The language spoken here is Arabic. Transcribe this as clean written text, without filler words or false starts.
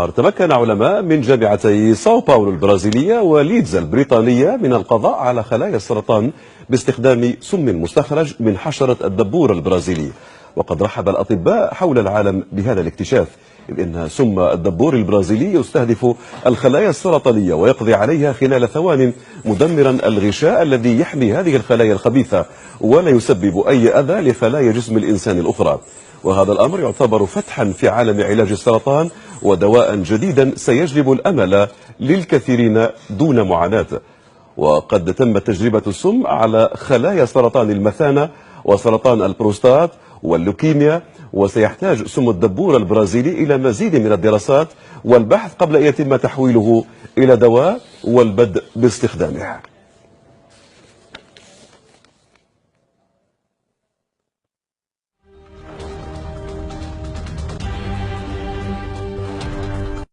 تمكن علماء من جامعتي ساو باولو البرازيلية وليدز البريطانية من القضاء على خلايا السرطان باستخدام سم مستخرج من حشرة الدبور البرازيلي. وقد رحب الأطباء حول العالم بهذا الاكتشاف، إذ إن سم الدبور البرازيلي يستهدف الخلايا السرطانية ويقضي عليها خلال ثوان، مدمرا الغشاء الذي يحمي هذه الخلايا الخبيثة ولا يسبب أي أذى لخلايا جسم الإنسان الأخرى. وهذا الأمر يعتبر فتحا في عالم علاج السرطان ودواء جديدا سيجلب الأمل للكثيرين دون معاناة. وقد تمت تجربة السم على خلايا سرطان المثانة وسرطان البروستات واللوكيميا، وسيحتاج سم الدبور البرازيلي إلى مزيد من الدراسات والبحث قبل أن يتم تحويله إلى دواء والبدء باستخدامه.